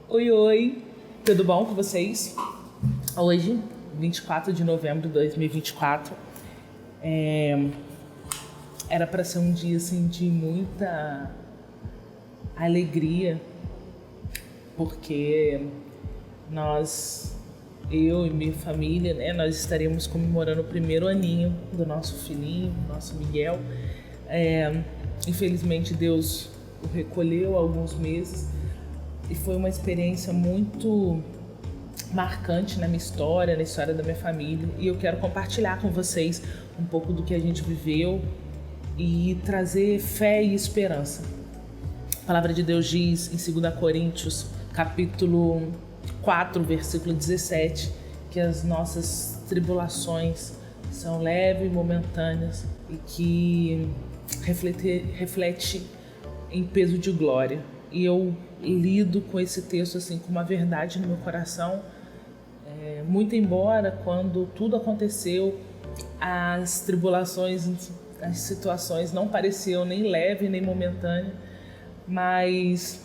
Oi, oi, tudo bom com vocês? Hoje, 24 de novembro de 2024, era para ser um dia assim, de muita alegria, porque eu e minha família, né, nós estaremos comemorando o primeiro aninho do nosso filhinho, nosso Miguel. Infelizmente, Deus o recolheu há alguns meses e foi uma experiência muito marcante na minha história, na história da minha família, e eu quero compartilhar com vocês um pouco do que a gente viveu e trazer fé e esperança. A palavra de Deus diz em 2 Coríntios, capítulo 4, versículo 17, que as nossas tribulações são leves e momentâneas e que reflete em peso de glória. E eu lido com esse texto assim com uma verdade no meu coração, muito embora quando tudo aconteceu, as tribulações, as situações não pareciam nem leve nem momentânea, mas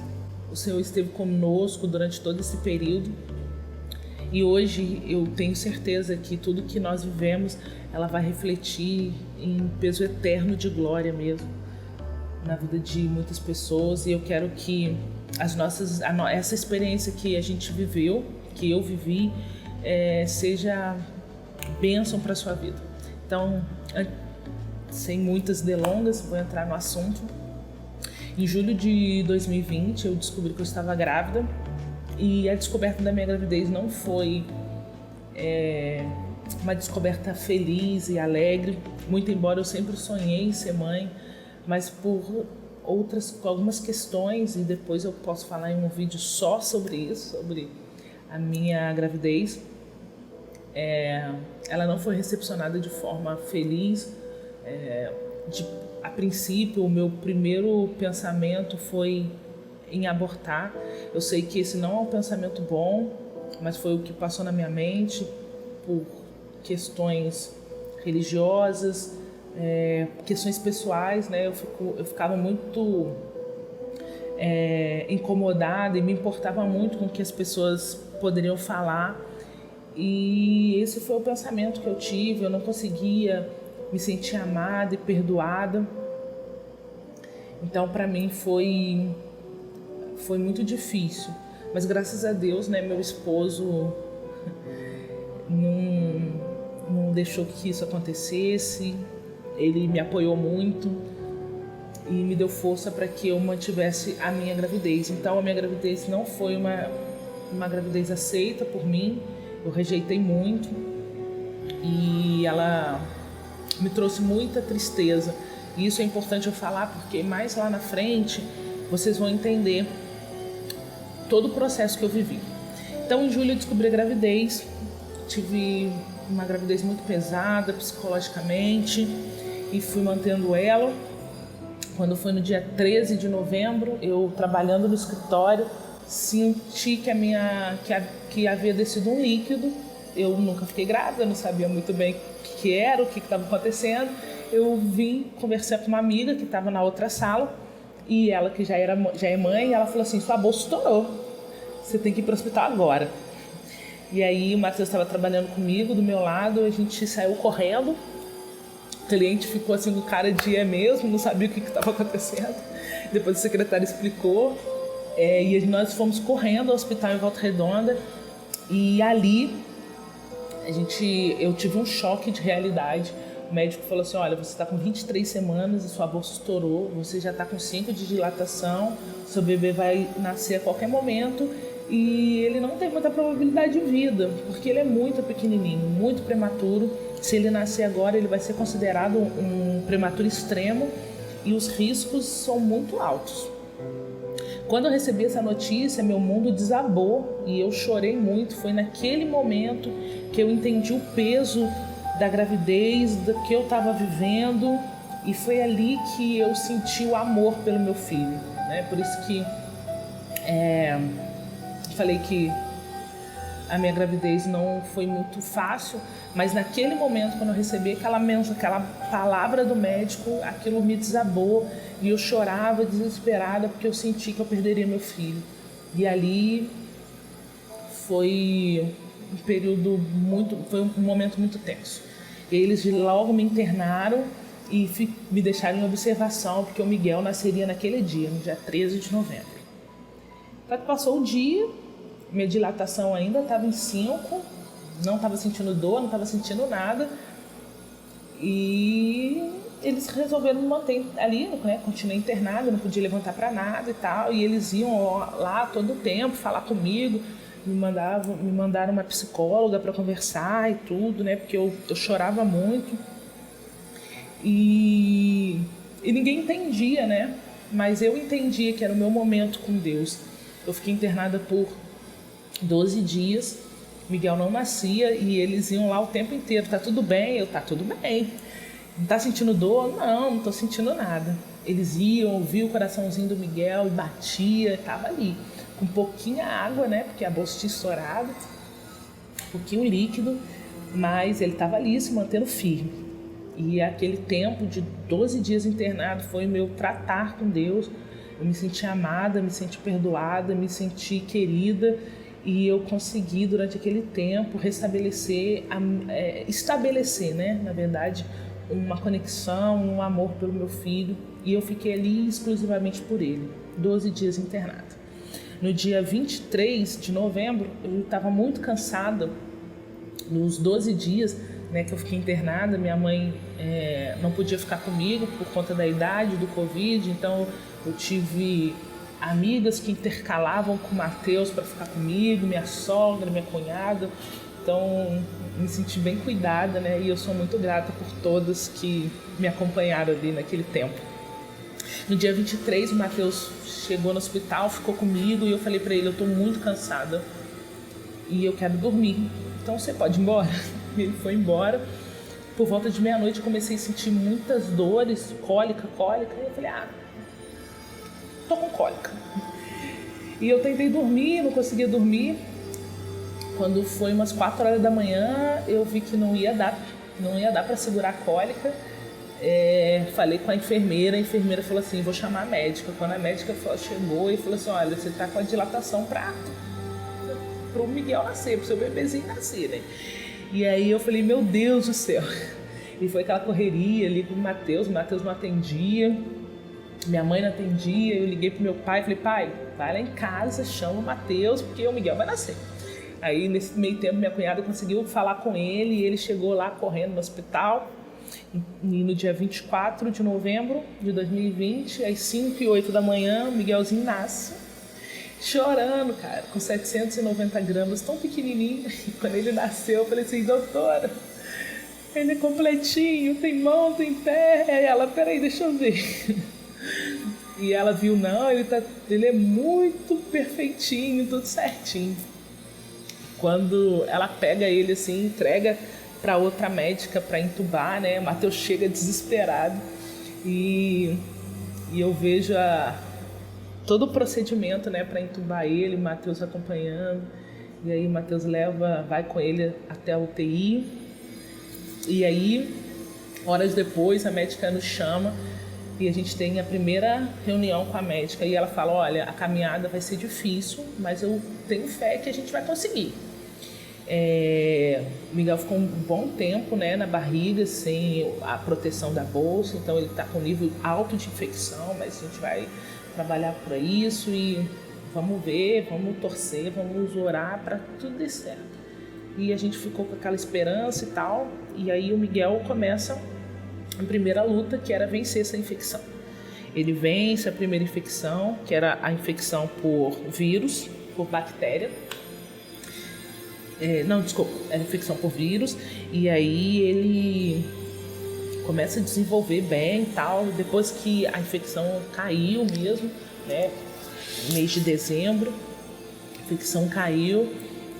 o Senhor esteve conosco durante todo esse período. E hoje eu tenho certeza que tudo que nós vivemos, ela vai refletir em peso eterno de glória mesmo na vida de muitas pessoas. E eu quero que essa experiência que a gente viveu, que eu vivi, seja bênção para a sua vida. Então, sem muitas delongas, vou entrar no assunto. Em julho de 2020, eu descobri que eu estava grávida, e a descoberta da minha gravidez não foi uma descoberta feliz e alegre, muito embora eu sempre sonhei em ser mãe, mas por algumas questões, e depois eu posso falar em um vídeo só sobre isso, sobre a minha gravidez. Ela não foi recepcionada de forma feliz. A princípio, o meu primeiro pensamento foi em abortar. Eu sei que esse não é um pensamento bom, mas foi o que passou na minha mente por questões religiosas, questões pessoais, né? Eu ficava muito incomodada e me importava muito com o que as pessoas poderiam falar. E esse foi o pensamento que eu tive. Eu não conseguia me sentir amada e perdoada. Então, para mim foi muito difícil. Mas graças a Deus, né, meu esposo não deixou que isso acontecesse. Ele me apoiou muito e me deu força para que eu mantivesse a minha gravidez. Então, a minha gravidez não foi uma gravidez aceita por mim. Eu rejeitei muito e ela me trouxe muita tristeza. E isso é importante eu falar, porque mais lá na frente vocês vão entender todo o processo que eu vivi. Então, em julho eu descobri a gravidez. Tive uma gravidez muito pesada psicologicamente e fui mantendo ela. Quando foi no dia 13 de novembro, eu trabalhando no escritório, senti que havia descido um líquido. Eu nunca fiquei grávida, não sabia muito bem o que era, o que estava acontecendo. Eu vim conversar com uma amiga que estava na outra sala, e ela, que já é mãe, ela falou assim: sua bolsa estourou, você tem que ir para o hospital agora. E aí o Matheus estava trabalhando comigo, do meu lado, a gente saiu correndo. O cliente ficou assim com cara de mesmo, não sabia o que estava acontecendo. Depois o secretário explicou, e nós fomos correndo ao hospital em Volta Redonda. E ali eu tive um choque de realidade. O médico falou assim: olha, você está com 23 semanas e sua bolsa estourou, você já está com 5 de dilatação, seu bebê vai nascer a qualquer momento e ele não tem muita probabilidade de vida, porque ele é muito pequenininho, muito prematuro. Se ele nascer agora, ele vai ser considerado um prematuro extremo e os riscos são muito altos. Quando eu recebi essa notícia, meu mundo desabou e eu chorei muito. Foi naquele momento que eu entendi o peso da gravidez, do que eu estava vivendo, e foi ali que eu senti o amor pelo meu filho, né? Por isso que falei que a minha gravidez não foi muito fácil, mas naquele momento, quando eu recebi aquela palavra do médico, aquilo me desabou e eu chorava desesperada porque eu senti que eu perderia meu filho. E ali foi foi um momento muito tenso. Eles logo me internaram e me deixaram em observação, porque o Miguel nasceria naquele dia, no dia 13 de novembro. Então, passou o dia, minha dilatação ainda estava em 5, não estava sentindo dor, não estava sentindo nada. E eles resolveram me manter ali, né? Continuei internada, não podia levantar para nada e tal. E eles iam lá todo o tempo falar comigo, me mandaram uma psicóloga para conversar e tudo, né? Porque eu chorava muito. E ninguém entendia, né? Mas eu entendia que era o meu momento com Deus. Eu fiquei internada por 12 dias. Miguel não nascia e eles iam lá o tempo inteiro. Tá tudo bem? Tá tudo bem. Não tá sentindo dor? Não tô sentindo nada. Eles iam ouvir o coraçãozinho do Miguel e batia, tava ali. Com pouquinha água, né? Porque a bolsa tinha estourado. Um pouquinho líquido, mas ele tava ali se mantendo firme. E aquele tempo de 12 dias internado foi o meu tratar com Deus. Eu me senti amada, me senti perdoada, me senti querida. E eu consegui, durante aquele tempo, estabelecer, né, na verdade, uma conexão, um amor pelo meu filho. E eu fiquei ali exclusivamente por ele, 12 dias internada. No dia 23 de novembro, eu estava muito cansada. Nos 12 dias, né, que eu fiquei internada, minha mãe não podia ficar comigo por conta da idade, do Covid. Então, eu tive amigas que intercalavam com o Matheus para ficar comigo, minha sogra, minha cunhada. Então, me senti bem cuidada, né? E eu sou muito grata por todas que me acompanharam ali naquele tempo. No dia 23, o Matheus chegou no hospital, ficou comigo e eu falei para ele, eu tô muito cansada e eu quero dormir. Então, você pode ir embora? Ele foi embora. Por volta de meia-noite, comecei a sentir muitas dores, cólica. E eu falei, tô com cólica. E eu tentei dormir, não conseguia dormir. Quando foi umas 4 horas da manhã, eu vi que não ia dar para segurar a cólica. Falei com a enfermeira falou assim, vou chamar a médica. Quando a médica chegou e falou assim, olha, você tá com a dilatação pro Miguel nascer, pro seu bebezinho nascer, né? E aí eu falei, meu Deus do céu. E foi aquela correria ali com o Matheus não atendia. Minha mãe não atendia, eu liguei pro meu pai e falei, pai, vai lá em casa, chama o Matheus, porque o Miguel vai nascer. Aí, nesse meio tempo, minha cunhada conseguiu falar com ele e ele chegou lá correndo no hospital. E no dia 24 de novembro de 2020, às 5h08 da manhã, o Miguelzinho nasce, chorando, cara, com 790 gramas, tão pequenininho. E quando ele nasceu, eu falei assim, doutora, ele é completinho, tem mão, tem pé. Aí ela, peraí, deixa eu ver. E ela viu, não, ele é muito perfeitinho, tudo certinho. Quando ela pega ele assim, entrega para outra médica para entubar, né? O Matheus chega desesperado e eu vejo todo o procedimento, né, para entubar ele, o Matheus acompanhando. E aí o Matheus vai com ele até a UTI. E aí, horas depois, a médica nos chama e a gente tem a primeira reunião com a médica e ela fala, olha, a caminhada vai ser difícil, mas eu tenho fé que a gente vai conseguir. O Miguel ficou um bom tempo, né, na barriga, sem a proteção da bolsa, então ele está com nível alto de infecção, mas a gente vai trabalhar para isso e vamos ver, vamos torcer, vamos orar para tudo dar certo. E a gente ficou com aquela esperança e tal, e aí o Miguel começa a primeira luta, que era vencer essa infecção. Ele vence a primeira infecção, que era a infecção por vírus, por bactéria. Era infecção por vírus, e aí ele começa a desenvolver bem e tal. Depois que a infecção caiu mesmo, né, mês de dezembro, a infecção caiu,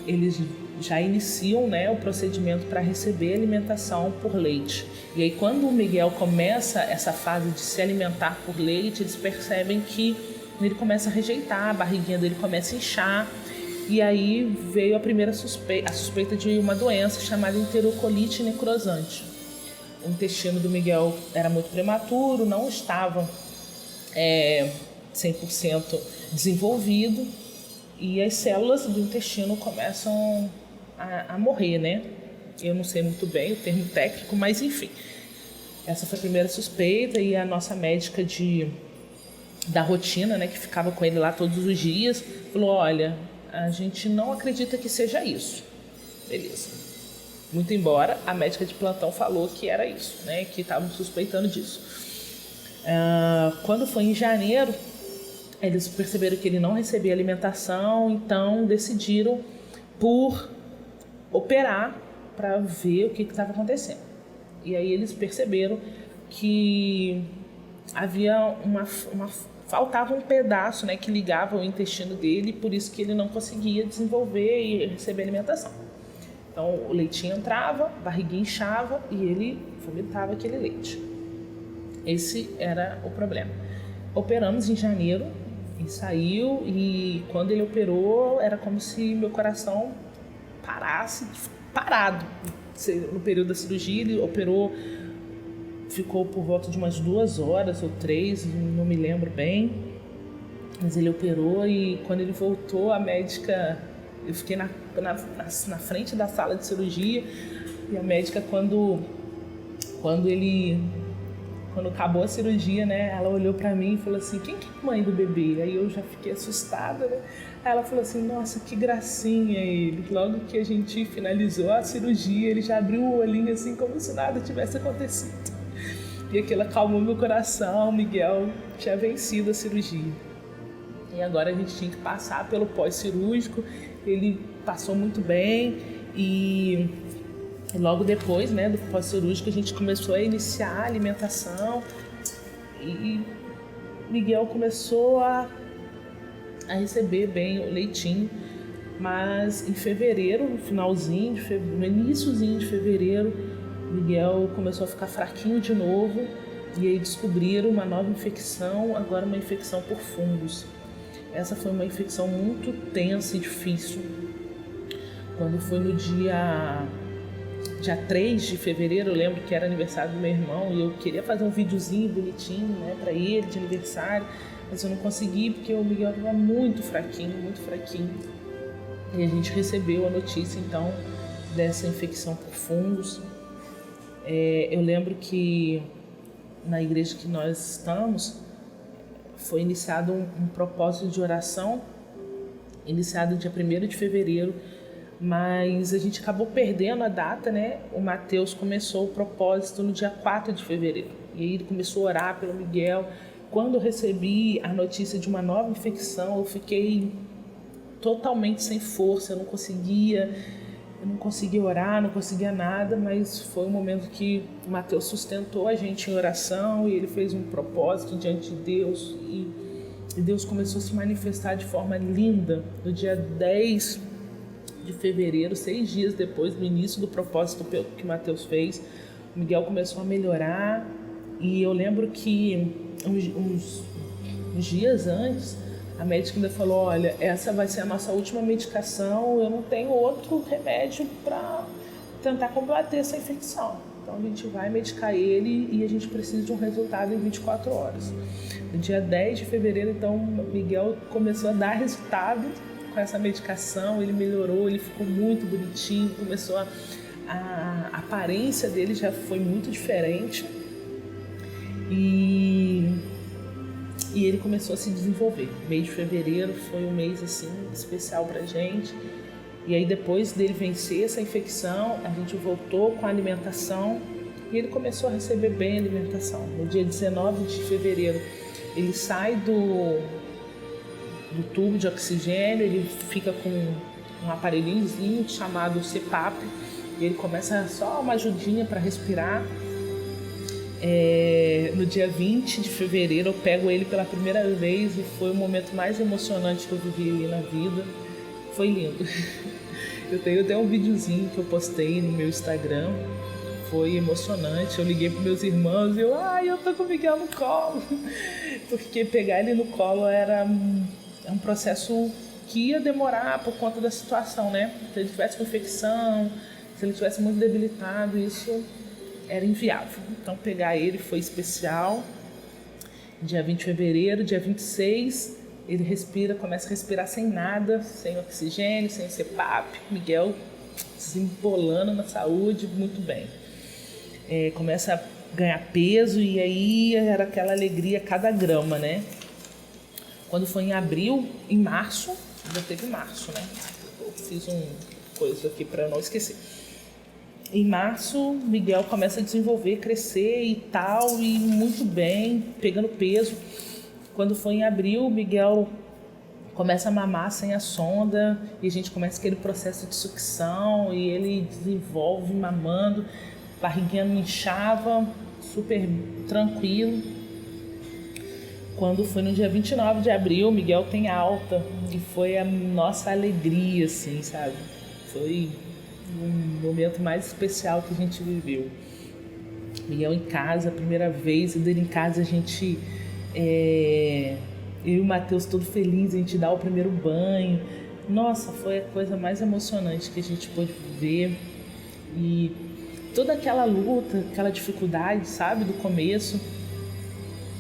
eles já iniciam, né, o procedimento para receber alimentação por leite. E aí quando o Miguel começa essa fase de se alimentar por leite, eles percebem que ele começa a rejeitar, a barriguinha dele começa a inchar. E aí veio a suspeita de uma doença chamada enterocolite necrosante. O intestino do Miguel era muito prematuro, não estava 100% desenvolvido. e as células do intestino começam a morrer, né? Eu não sei muito bem o termo técnico, mas enfim. Essa foi a primeira suspeita e a nossa médica da rotina, né, que ficava com ele lá todos os dias, falou, olha, a gente não acredita que seja isso. Beleza. Muito embora a médica de plantão falou que era isso, né, que estavam suspeitando disso. Quando foi em janeiro, eles perceberam que ele não recebia alimentação, então decidiram por operar para ver o que estava acontecendo. E aí eles perceberam que havia faltava um pedaço, né, que ligava o intestino dele, por isso que ele não conseguia desenvolver e receber alimentação. Então o leitinho entrava, a barriguinha inchava e ele vomitava aquele leite. Esse era o problema. Operamos em janeiro, ele saiu e quando ele operou era como se meu coração parasse, parado. No período da cirurgia ele operou, ficou por volta de umas 2 horas ou 3, não me lembro bem, mas ele operou e quando ele voltou a médica, eu fiquei na frente da sala de cirurgia e a médica quando acabou a cirurgia, né, ela olhou pra mim e falou assim, quem que é a mãe do bebê? Aí eu já fiquei assustada, né? Aí ela falou assim, nossa, que gracinha ele. Logo que a gente finalizou a cirurgia, ele já abriu o olhinho assim como se nada tivesse acontecido. E aquilo acalmou meu coração, Miguel tinha vencido a cirurgia. E agora a gente tinha que passar pelo pós-cirúrgico, ele passou muito bem e logo depois, né, do pós-cirúrgico a gente começou a iniciar a alimentação e Miguel começou a receber bem o leitinho, mas em fevereiro, no iniciozinho de fevereiro, Miguel começou a ficar fraquinho de novo e aí descobriram uma nova infecção, agora uma infecção por fungos. Essa foi uma infecção muito tensa e difícil. Quando foi no dia 3 de fevereiro, eu lembro que era aniversário do meu irmão e eu queria fazer um videozinho bonitinho, né, para ele de aniversário, mas eu não consegui porque o Miguel estava muito fraquinho. E a gente recebeu a notícia então dessa infecção por fungos. Eu lembro que na igreja que nós estamos foi iniciado um propósito de oração, iniciado dia 1º de fevereiro, mas a gente acabou perdendo a data, né? O Mateus começou o propósito no dia 4 de fevereiro. E aí ele começou a orar pelo Miguel. Quando eu recebi a notícia de uma nova infecção, eu fiquei totalmente sem força, eu não conseguia orar, não conseguia nada, mas foi um momento que o Mateus sustentou a gente em oração e ele fez um propósito diante de Deus e Deus começou a se manifestar de forma linda. No dia 10 de fevereiro, 6 dias depois do início do propósito que Mateus fez, o Miguel começou a melhorar e eu lembro que uns dias antes a médica ainda falou, olha, essa vai ser a nossa última medicação, eu não tenho outro remédio para tentar combater essa infecção. Então a gente vai medicar ele e a gente precisa de um resultado em 24 horas. No dia 10 de fevereiro, então, Miguel começou a dar resultado com essa medicação, ele melhorou, ele ficou muito bonitinho, começou a aparência dele já foi muito diferente e ele começou a se desenvolver. O mês de fevereiro foi um mês assim especial pra gente. E aí depois dele vencer essa infecção, a gente voltou com a alimentação e ele começou a receber bem a alimentação. No dia 19 de fevereiro, ele sai do tubo de oxigênio, ele fica com um aparelhinhozinho chamado CPAP, e ele começa só uma ajudinha para respirar. No dia 20 de fevereiro eu pego ele pela primeira vez e foi o momento mais emocionante que eu vivi na vida. Foi lindo. Eu tenho até um videozinho que eu postei no meu Instagram. Foi emocionante. Eu liguei para meus irmãos e eu tô com o Miguel no colo. Porque pegar ele no colo era um processo que ia demorar por conta da situação, né? Se ele tivesse com infecção, se ele tivesse muito debilitado, isso era inviável. Então pegar ele foi especial. Dia 20 de fevereiro, dia 26 Ele respira, começa a respirar sem nada, sem oxigênio, sem CPAP. Miguel se embolando na saúde, muito bem. Começa a ganhar peso e aí era aquela alegria a cada grama, né? Quando foi em abril, em março, já teve março, né? Eu fiz coisa aqui para não esquecer. Em março, Miguel começa a desenvolver, crescer e tal, e muito bem, pegando peso. Quando foi em abril, Miguel começa a mamar sem a sonda e a gente começa aquele processo de sucção e ele desenvolve mamando, barriguinha não inchava, super tranquilo. Quando foi no dia 29 de abril, Miguel tem alta e foi a nossa alegria, assim, sabe? Foi um momento mais especial que a gente viveu. Miguel em casa, a primeira vez, dele em casa a gente... eu e o Matheus todo feliz, a gente dá o primeiro banho. Nossa, foi a coisa mais emocionante que a gente pôde ver. E toda aquela luta, aquela dificuldade, sabe, do começo,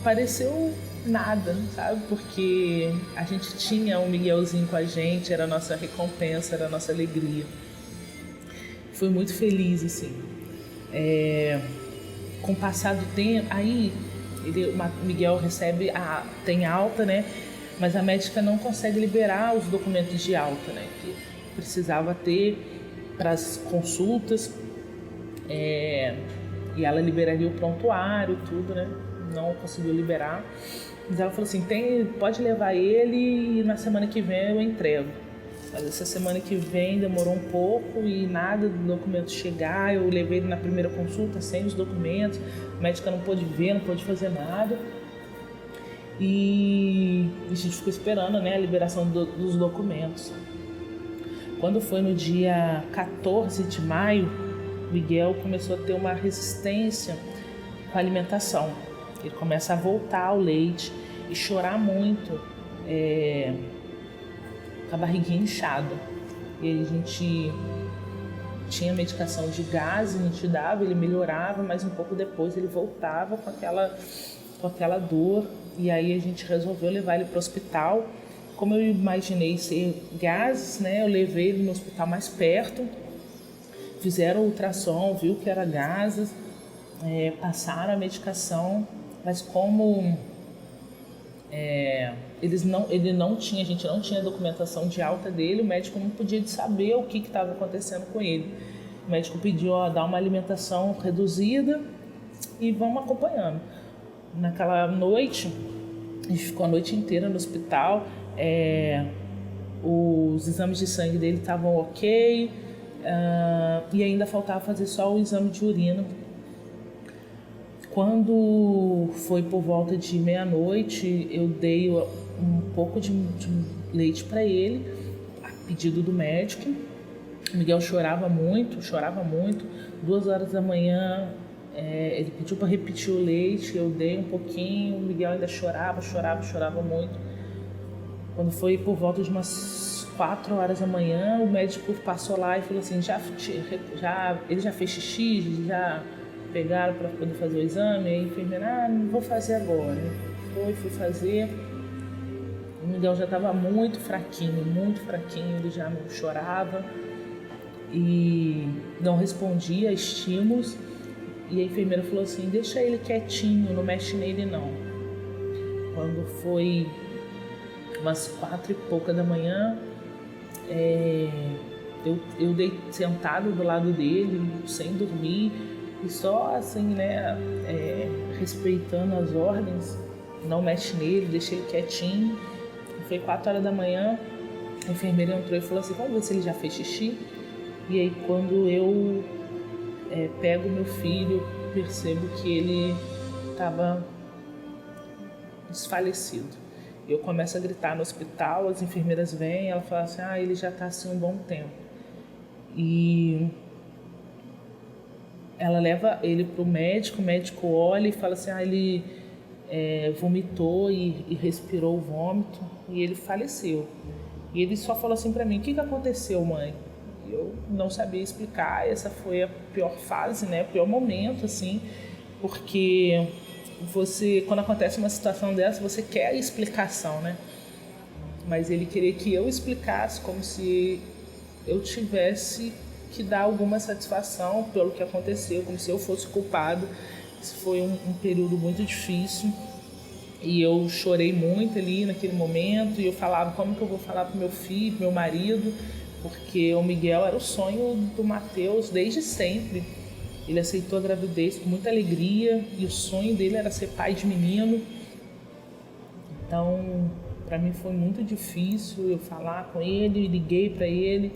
pareceu nada, sabe? Porque a gente tinha um Miguelzinho com a gente, era a nossa recompensa, era a nossa alegria. Foi muito feliz, assim. Com o passar do tempo, aí o Miguel tem alta, né? Mas a médica não consegue liberar os documentos de alta, né? Que precisava ter para as consultas, e ela liberaria o prontuário, tudo, né? Não conseguiu liberar. Mas ela falou assim, pode levar ele e na semana que vem eu entrego. Mas essa semana que vem demorou um pouco e nada do documento chegar. Eu levei ele na primeira consulta sem os documentos. A médica não pôde ver, não pôde fazer nada. E a gente ficou esperando, né, a liberação dos documentos. Quando foi no dia 14 de maio, Miguel começou a ter uma resistência com a alimentação. Ele começa a voltar ao leite e chorar muito, com a barriguinha inchada. E aí a gente tinha medicação de gás, a gente dava, ele melhorava, mas um pouco depois ele voltava com aquela dor. E aí a gente resolveu levar ele para o hospital. Como eu imaginei ser gases, né, eu levei ele no hospital mais perto. Fizeram o ultrassom, viu que era gases, passaram a medicação, mas como a gente não tinha documentação de alta dele, o médico não podia saber o que estava acontecendo com ele. O médico pediu dar uma alimentação reduzida e vamos acompanhando. Naquela noite, a gente ficou a noite inteira no hospital, os exames de sangue dele estavam ok, e ainda faltava fazer só o exame de urina. Quando foi por volta de meia-noite, eu dei um pouco de leite para ele, a pedido do médico. O Miguel chorava muito. 2h da manhã, ele pediu para repetir o leite, eu dei um pouquinho, o Miguel ainda chorava muito. Quando foi por volta de umas 4h da manhã, o médico passou lá e falou assim, ele já fez xixi, já pegaram para poder fazer o exame, e a enfermeira, não vou fazer agora. Fui fazer. O Miguel já estava muito fraquinho, ele já não chorava e não respondia a estímulos. E a enfermeira falou assim, deixa ele quietinho, não mexe nele não. Quando foi umas 4 e pouca da manhã, eu dei sentado do lado dele, sem dormir, e só assim, né, respeitando as ordens, não mexe nele, deixa ele quietinho. Foi 4h da manhã, a enfermeira entrou e falou assim, vamos ver se ele já fez xixi. E aí quando eu pego meu filho, percebo que ele estava desfalecido. Eu começo a gritar no hospital, as enfermeiras vêm, ela fala assim, ele já está assim um bom tempo. E ela leva ele para o médico olha e fala assim, ele vomitou e respirou o vômito e ele faleceu. E ele só falou assim para mim, o que aconteceu, mãe? Eu não sabia explicar, essa foi a pior fase, né, o pior momento, assim, porque quando acontece uma situação dessa, você quer a explicação, né? mas ele queria que eu explicasse como se eu tivesse que dar alguma satisfação pelo que aconteceu, como se eu fosse culpado. Isso foi um período muito difícil e eu chorei muito ali naquele momento e eu falava como que eu vou falar pro meu filho, pro meu marido, porque o Miguel era o sonho do Mateus desde sempre. Ele aceitou a gravidez com muita alegria e o sonho dele era ser pai de menino. Então, para mim foi muito difícil eu falar com ele, liguei para ele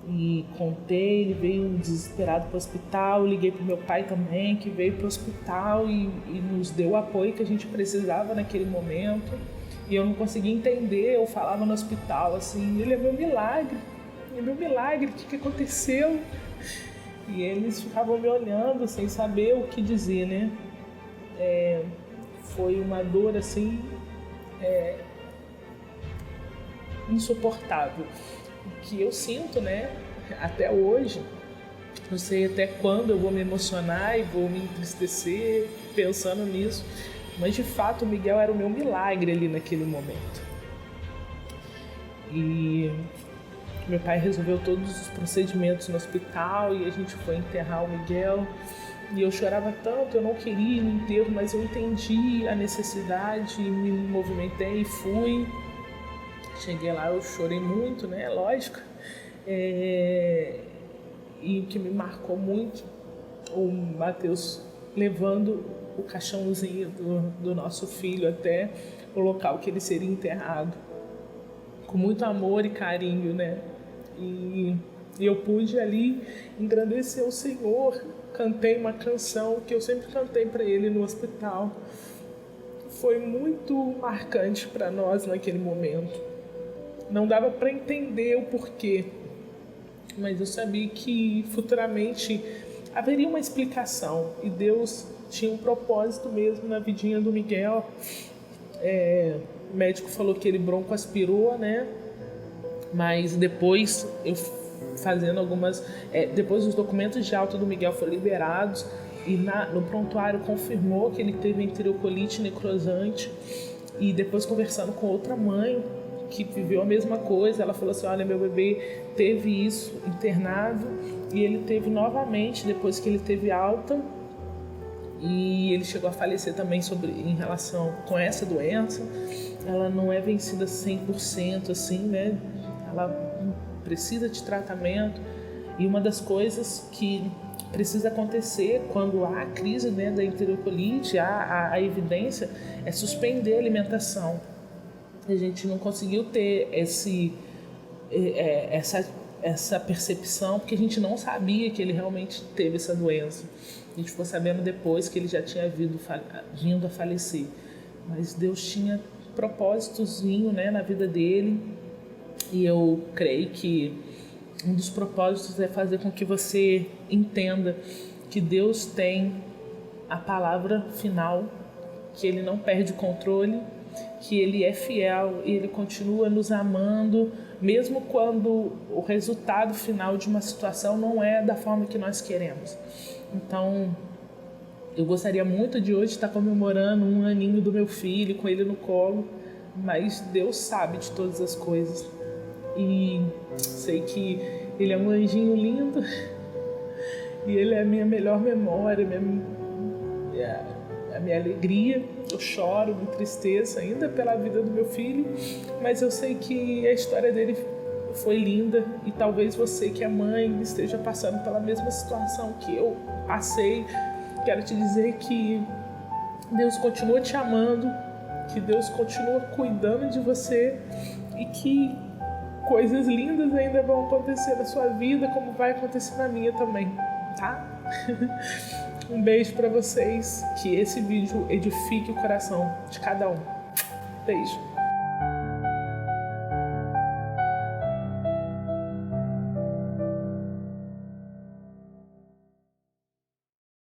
e contei, ele veio desesperado para o hospital, liguei para o meu pai também, que veio para o hospital e nos deu o apoio que a gente precisava naquele momento. E eu não conseguia entender, eu falava no hospital assim, ele é meu milagre, o que aconteceu? E eles ficavam me olhando sem saber o que dizer, né? Foi uma dor assim, insuportável. O que eu sinto, né, até hoje, não sei até quando eu vou me emocionar e vou me entristecer pensando nisso, mas de fato o Miguel era o meu milagre ali naquele momento. E meu pai resolveu todos os procedimentos no hospital e a gente foi enterrar o Miguel. E eu chorava tanto, eu não queria ir no enterro, mas eu entendi a necessidade, me movimentei e fui. Cheguei lá, eu chorei muito, né? Lógico. E o que me marcou muito, o Mateus levando o caixãozinho do nosso filho até o local que ele seria enterrado. Com muito amor e carinho, né? E eu pude ali engrandecer o Senhor. Cantei uma canção que eu sempre cantei para ele no hospital. Foi muito marcante para nós naquele momento. Não dava para entender o porquê, mas eu sabia que futuramente haveria uma explicação e Deus tinha um propósito mesmo na vidinha do Miguel. O médico falou que ele broncoaspirou, né? Mas depois eu fazendo algumas... depois os documentos de alta do Miguel foram liberados e no prontuário confirmou que ele teve enterocolite necrosante. E depois conversando com outra mãe que viveu a mesma coisa, ela falou assim, olha, meu bebê teve isso internado e ele teve novamente depois que ele teve alta e ele chegou a falecer também em relação com essa doença. Ela não é vencida 100% assim, né? Ela precisa de tratamento e uma das coisas que precisa acontecer quando há a crise, né, da enterocolite, há a evidência, é suspender a alimentação. A gente não conseguiu ter essa percepção porque a gente não sabia que ele realmente teve essa doença. A gente ficou sabendo depois que ele já tinha vindo a falecer. Mas Deus tinha propósitozinho, né, na vida dele. E eu creio que um dos propósitos é fazer com que você entenda que Deus tem a palavra final, que Ele não perde o controle, que Ele é fiel e Ele continua nos amando, mesmo quando o resultado final de uma situação não é da forma que nós queremos. Então, eu gostaria muito de hoje estar comemorando 1 aninho do meu filho, com ele no colo, mas Deus sabe de todas as coisas. E sei que Ele é um anjinho lindo e Ele é a minha melhor memória, a minha alegria. Eu choro, me entristeço ainda pela vida do meu filho, mas eu sei que a história dele foi linda e talvez você que é mãe esteja passando pela mesma situação que eu passei. Quero te dizer que Deus continua te amando, que Deus continua cuidando de você e que coisas lindas ainda vão acontecer na sua vida, como vai acontecer na minha também, tá? Um beijo pra vocês, que esse vídeo edifique o coração de cada um. Beijo.